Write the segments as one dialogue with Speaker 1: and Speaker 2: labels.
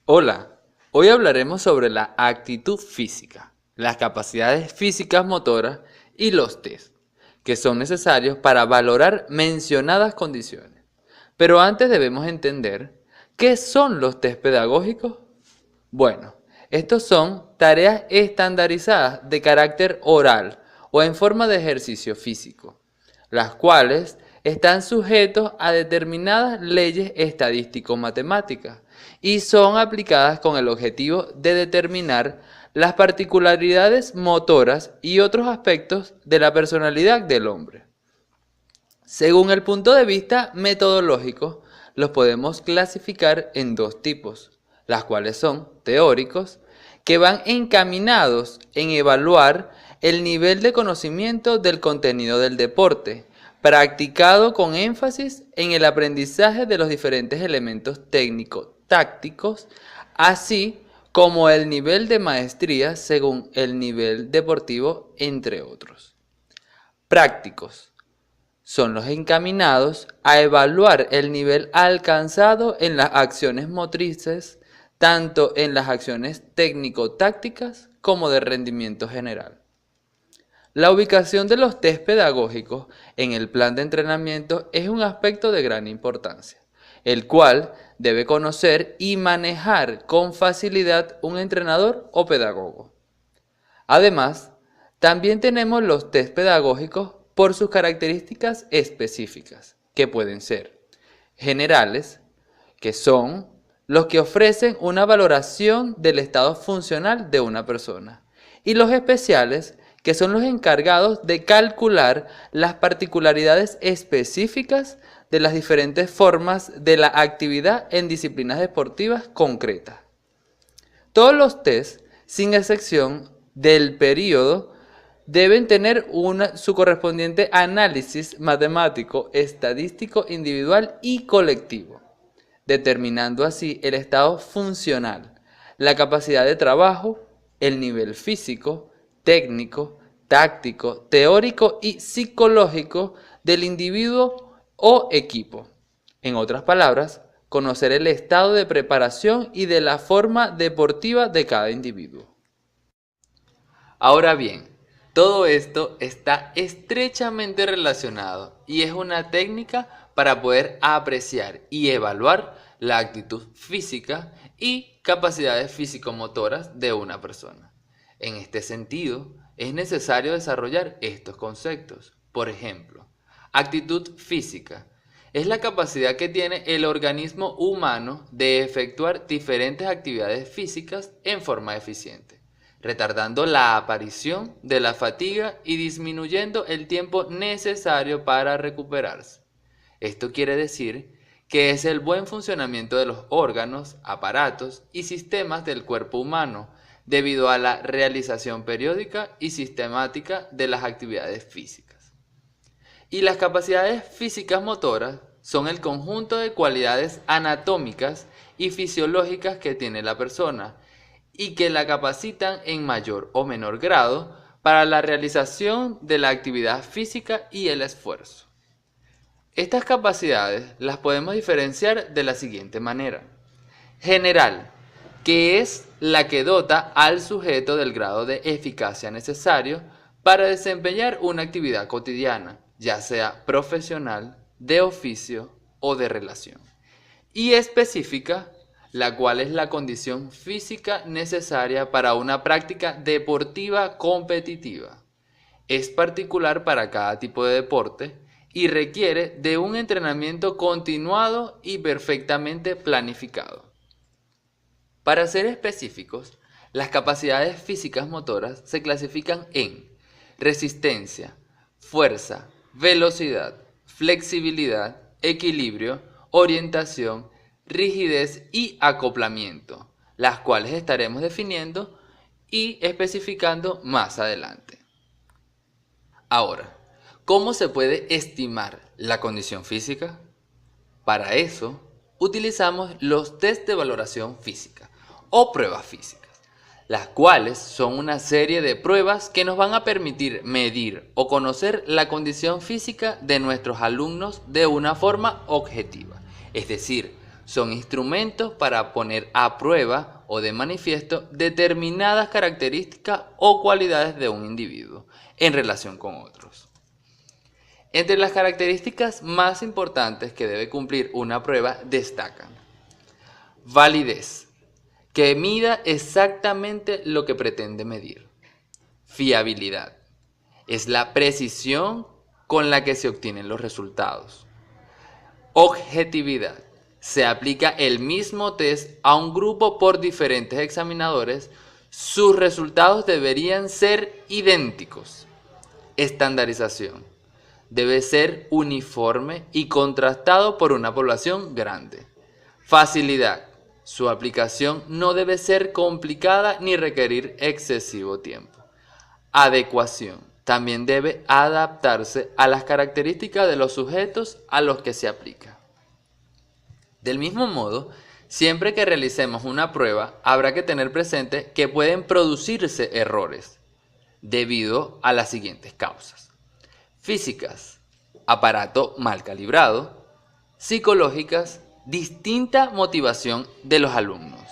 Speaker 1: Hola, hoy hablaremos sobre la actitud física, las capacidades físicas motoras y los test, que son necesarios para valorar mencionadas condiciones. Pero antes debemos entender, ¿qué son los test pedagógicos? Bueno, estos son tareas estandarizadas de carácter oral o en forma de ejercicio físico, las cuales están sujetos a determinadas leyes estadístico-matemáticas y son aplicadas con el objetivo de determinar las particularidades motoras y otros aspectos de la personalidad del hombre. Según el punto de vista metodológico, los podemos clasificar en dos tipos, las cuales son teóricos, que van encaminados en evaluar el nivel de conocimiento del contenido del deporte, practicado con énfasis en el aprendizaje de los diferentes elementos técnico-tácticos, así como el nivel de maestría según el nivel deportivo, entre otros. Prácticos son los encaminados a evaluar el nivel alcanzado en las acciones motrices, tanto en las acciones técnico-tácticas como de rendimiento general. La ubicación de los test pedagógicos en el plan de entrenamiento es un aspecto de gran importancia, el cual debe conocer y manejar con facilidad un entrenador o pedagogo. Además, también tenemos los test pedagógicos por sus características específicas, que pueden ser generales, que son los que ofrecen una valoración del estado funcional de una persona, y los especiales, que son los encargados de calcular las particularidades específicas de las diferentes formas de la actividad en disciplinas deportivas concretas. Todos los test, sin excepción del periodo, deben tener su correspondiente análisis matemático, estadístico, individual y colectivo, determinando así el estado funcional, la capacidad de trabajo, el nivel físico, técnico, táctico, teórico y psicológico del individuo o equipo. En otras palabras, conocer el estado de preparación y de la forma deportiva de cada individuo. Ahora bien, todo esto está estrechamente relacionado y es una técnica para poder apreciar y evaluar la actitud física y capacidades físico-motoras de una persona. En este sentido, es necesario desarrollar estos conceptos. Por ejemplo, actitud física es la capacidad que tiene el organismo humano de efectuar diferentes actividades físicas en forma eficiente, retardando la aparición de la fatiga y disminuyendo el tiempo necesario para recuperarse. Esto quiere decir que es el buen funcionamiento de los órganos, aparatos y sistemas del cuerpo humano, debido a la realización periódica y sistemática de las actividades físicas. Y las capacidades físicas motoras son el conjunto de cualidades anatómicas y fisiológicas que tiene la persona y que la capacitan en mayor o menor grado para la realización de la actividad física y el esfuerzo. Estas capacidades las podemos diferenciar de la siguiente manera. General, que es la que dota al sujeto del grado de eficacia necesario para desempeñar una actividad cotidiana, ya sea profesional, de oficio o de relación. Y específica, la cual es la condición física necesaria para una práctica deportiva competitiva. Es particular para cada tipo de deporte y requiere de un entrenamiento continuado y perfectamente planificado. Para ser específicos, las capacidades físicas motoras se clasifican en resistencia, fuerza, velocidad, flexibilidad, equilibrio, orientación, rigidez y acoplamiento, las cuales estaremos definiendo y especificando más adelante. Ahora, ¿cómo se puede estimar la condición física? Para eso, utilizamos los test de valoración física o pruebas físicas, las cuales son una serie de pruebas que nos van a permitir medir o conocer la condición física de nuestros alumnos de una forma objetiva, es decir, son instrumentos para poner a prueba o de manifiesto determinadas características o cualidades de un individuo en relación con otros. Entre las características más importantes que debe cumplir una prueba destacan: validez, que mida exactamente lo que pretende medir. Fiabilidad, es la precisión con la que se obtienen los resultados. Objetividad, se aplica el mismo test a un grupo por diferentes examinadores, sus resultados deberían ser idénticos. Estandarización, debe ser uniforme y contrastado por una población grande. Facilidad, su aplicación no debe ser complicada ni requerir excesivo tiempo. Adecuación, también debe adaptarse a las características de los sujetos a los que se aplica. Del mismo modo, siempre que realicemos una prueba, habrá que tener presente que pueden producirse errores debido a las siguientes causas: físicas, aparato mal calibrado; psicológicas, distinta motivación de los alumnos;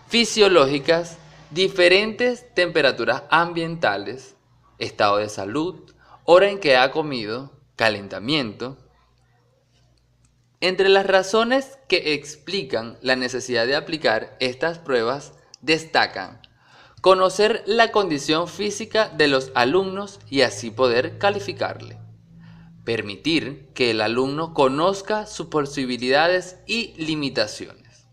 Speaker 1: fisiológicas, diferentes temperaturas ambientales, estado de salud, hora en que ha comido, calentamiento. Entre las razones que explican la necesidad de aplicar estas pruebas destacan: conocer la condición física de los alumnos y así poder calificarle; permitir que el alumno conozca sus posibilidades y limitaciones;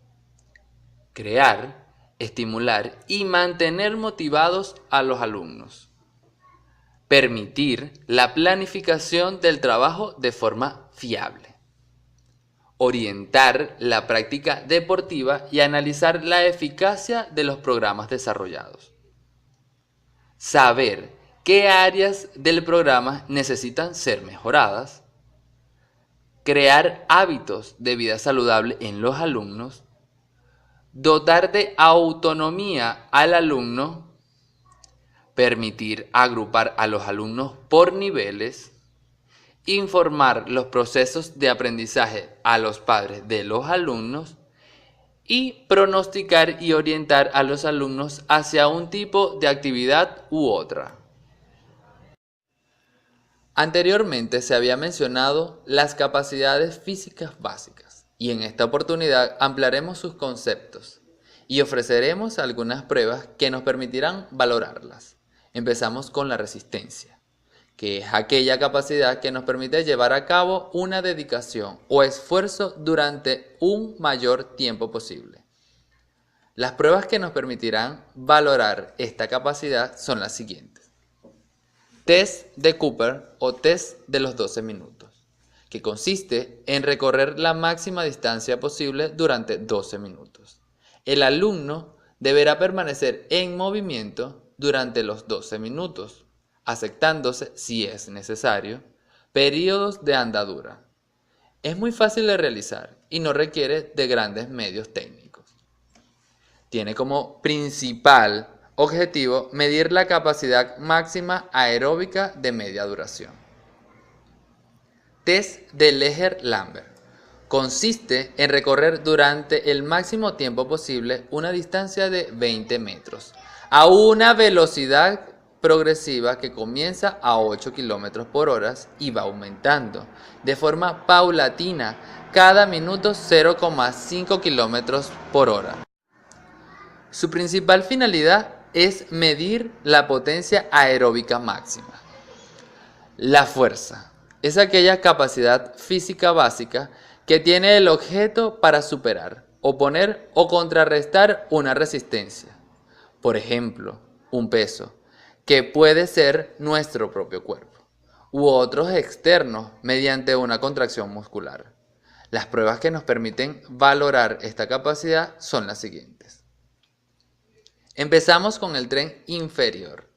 Speaker 1: crear, estimular y mantener motivados a los alumnos; permitir la planificación del trabajo de forma fiable; orientar la práctica deportiva y analizar la eficacia de los programas desarrollados; saber qué áreas del programa necesitan ser mejoradas; crear hábitos de vida saludable en los alumnos; dotar de autonomía al alumno; permitir agrupar a los alumnos por niveles; informar los procesos de aprendizaje a los padres de los alumnos; y pronosticar y orientar a los alumnos hacia un tipo de actividad u otra. Anteriormente se había mencionado las capacidades físicas básicas, y en esta oportunidad ampliaremos sus conceptos y ofreceremos algunas pruebas que nos permitirán valorarlas. Empezamos con la resistencia, que es aquella capacidad que nos permite llevar a cabo una dedicación o esfuerzo durante un mayor tiempo posible. Las pruebas que nos permitirán valorar esta capacidad son las siguientes: test de Cooper o test de los 12 minutos, que consiste en recorrer la máxima distancia posible durante 12 minutos. El alumno deberá permanecer en movimiento durante los 12 minutos, aceptándose, si es necesario, periodos de andadura. Es muy fácil de realizar y no requiere de grandes medios técnicos. Tiene como principal objetivo medir la capacidad máxima aeróbica de media duración. Test de Leger-Lambert. Consiste en recorrer durante el máximo tiempo posible una distancia de 20 metros a una velocidad progresiva que comienza a 8 km por hora y va aumentando de forma paulatina cada minuto 0,5 km por hora. Su principal finalidad es medir la potencia aeróbica máxima. La fuerza es aquella capacidad física básica que tiene el objeto para superar, oponer o contrarrestar una resistencia. Por ejemplo, un peso, que puede ser nuestro propio cuerpo, u otros externos mediante una contracción muscular. Las pruebas que nos permiten valorar esta capacidad son las siguientes. Empezamos con el tren inferior.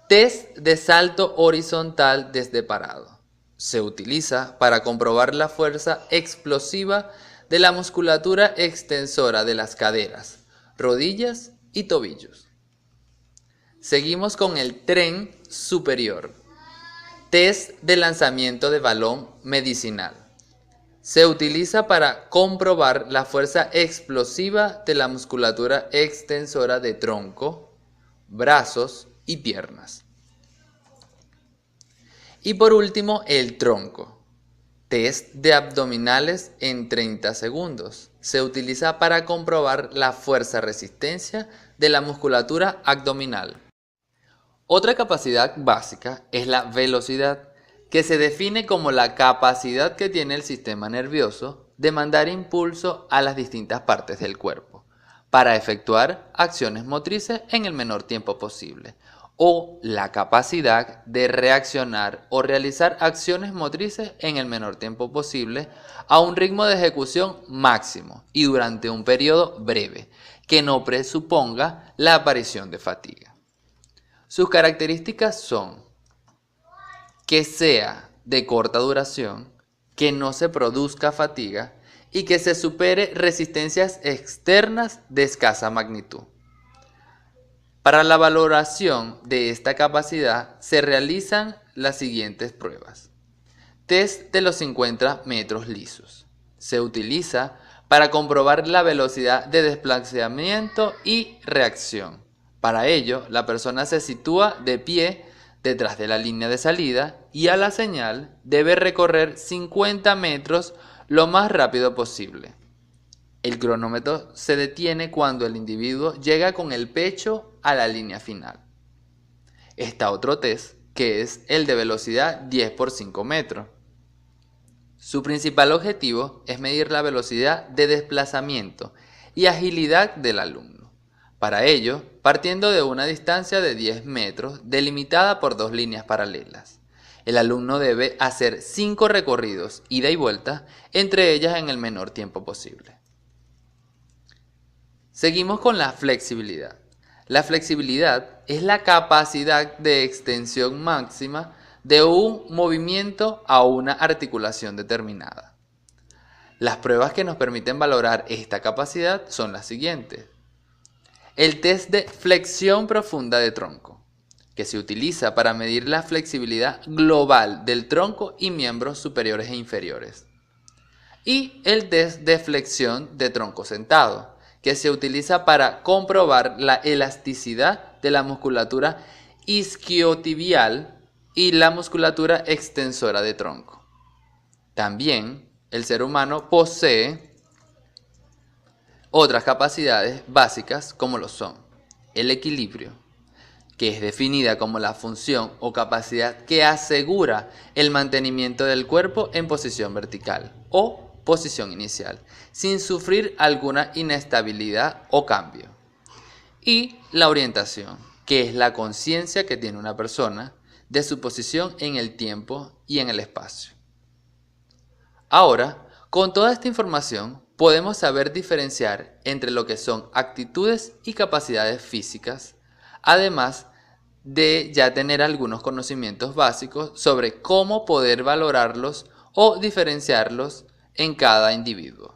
Speaker 1: Test de salto horizontal desde parado. Se utiliza para comprobar la fuerza explosiva de la musculatura extensora de las caderas, rodillas y tobillos. Seguimos con el tren superior. Test de lanzamiento de balón medicinal. Se utiliza para comprobar la fuerza explosiva de la musculatura extensora de tronco, brazos y piernas. Y por último, el tronco. Test de abdominales en 30 segundos. Se utiliza para comprobar la fuerza-resistencia de la musculatura abdominal. Otra capacidad básica es la velocidad, que se define como la capacidad que tiene el sistema nervioso de mandar impulso a las distintas partes del cuerpo para efectuar acciones motrices en el menor tiempo posible, o la capacidad de reaccionar o realizar acciones motrices en el menor tiempo posible a un ritmo de ejecución máximo y durante un periodo breve que no presuponga la aparición de fatiga. Sus características son que sea de corta duración, que no se produzca fatiga y que se supere resistencias externas de escasa magnitud. Para la valoración de esta capacidad se realizan las siguientes pruebas. Test de los 50 metros lisos. Se utiliza para comprobar la velocidad de desplazamiento y reacción. Para ello, la persona se sitúa de pie detrás de la línea de salida y a la señal debe recorrer 50 metros lo más rápido posible. El cronómetro se detiene cuando el individuo llega con el pecho a la línea final. Está otro test, que es el de velocidad 10 por 5 metros. Su principal objetivo es medir la velocidad de desplazamiento y agilidad del alumno. Para ello, partiendo de una distancia de 10 metros delimitada por dos líneas paralelas, el alumno debe hacer 5 recorridos ida y vuelta entre ellas en el menor tiempo posible. Seguimos con la flexibilidad. La flexibilidad es la capacidad de extensión máxima de un movimiento a una articulación determinada. Las pruebas que nos permiten valorar esta capacidad son las siguientes. El test de flexión profunda de tronco, que se utiliza para medir la flexibilidad global del tronco y miembros superiores e inferiores. Y el test de flexión de tronco sentado, que se utiliza para comprobar la elasticidad de la musculatura isquiotibial y la musculatura extensora de tronco. También el ser humano posee otras capacidades básicas como lo son el equilibrio, que es definida como la función o capacidad que asegura el mantenimiento del cuerpo en posición vertical o posición inicial, sin sufrir alguna inestabilidad o cambio. Y la orientación, que es la conciencia que tiene una persona de su posición en el tiempo y en el espacio. Ahora, con toda esta información, podemos saber diferenciar entre lo que son actitudes y capacidades físicas, además de ya tener algunos conocimientos básicos sobre cómo poder valorarlos o diferenciarlos en cada individuo.